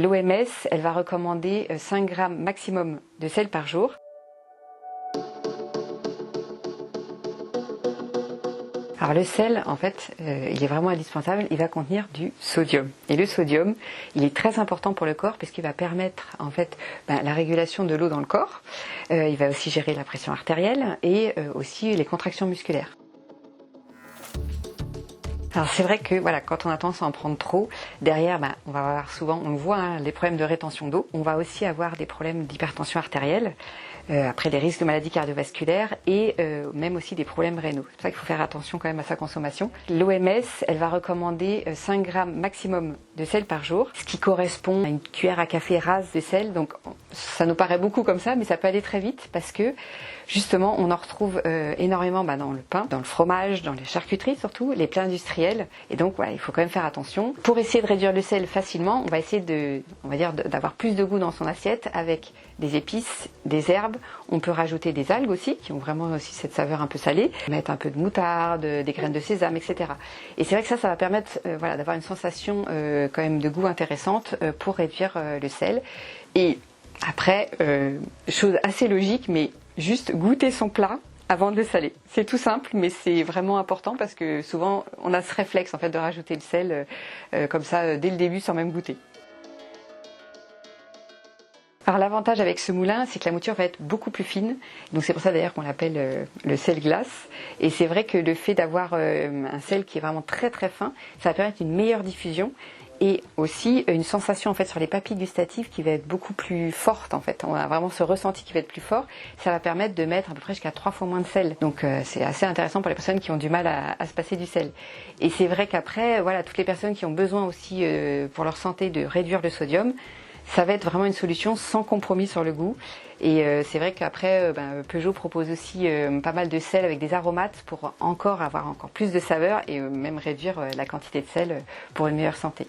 L'OMS, elle va recommander 5 grammes maximum de sel par jour. Alors le sel, en fait, il est vraiment indispensable, il va contenir du sodium. Et le sodium, il est très important pour le corps puisqu'il va permettre en fait la régulation de l'eau dans le corps. Il va aussi gérer la pression artérielle et aussi les contractions musculaires. Alors c'est vrai que voilà, quand on a tendance à en prendre trop, derrière, on va avoir souvent, on le voit, les problèmes de rétention d'eau. On va aussi avoir des problèmes d'hypertension artérielle, après des risques de maladies cardiovasculaires et même aussi des problèmes rénaux. C'est pour ça qu'il faut faire attention quand même à sa consommation. L'OMS, elle va recommander 5 grammes maximum de sel par jour, ce qui correspond à une cuillère à café rase de sel. Donc ça nous paraît beaucoup comme ça, mais ça peut aller très vite parce que justement on en retrouve énormément dans le pain, dans le fromage, dans les charcuteries surtout, les plats industriels. Et donc voilà, il faut quand même faire attention. Pour essayer de réduire le sel facilement, on va essayer d'avoir plus de goût dans son assiette avec des épices, des herbes. On peut rajouter des algues aussi, qui ont vraiment aussi cette saveur un peu salée. Mettre un peu de moutarde, des graines de sésame, etc. Et c'est vrai que ça va permettre d'avoir une sensation quand même de goût intéressante pour réduire le sel. Et après, chose assez logique, mais juste goûter son plat avant de le saler. C'est tout simple, mais c'est vraiment important parce que souvent on a ce réflexe en fait de rajouter le sel comme ça dès le début sans même goûter. Alors l'avantage avec ce moulin, c'est que la mouture va être beaucoup plus fine. Donc c'est pour ça d'ailleurs qu'on l'appelle le sel glace. Et c'est vrai que le fait d'avoir un sel qui est vraiment très très fin, ça va permettre une meilleure diffusion et aussi une sensation en fait sur les papilles gustatives qui va être beaucoup plus forte en fait. On a vraiment ce ressenti qui va être plus fort. Ça va permettre de mettre à peu près jusqu'à 3 fois moins de sel. Donc c'est assez intéressant pour les personnes qui ont du mal à se passer du sel. Et c'est vrai qu'après, voilà, toutes les personnes qui ont besoin aussi pour leur santé de réduire le sodium, ça va être vraiment une solution sans compromis sur le goût. Et c'est vrai qu'après, Peugeot propose aussi pas mal de sel avec des aromates pour avoir encore plus de saveur et même réduire la quantité de sel pour une meilleure santé.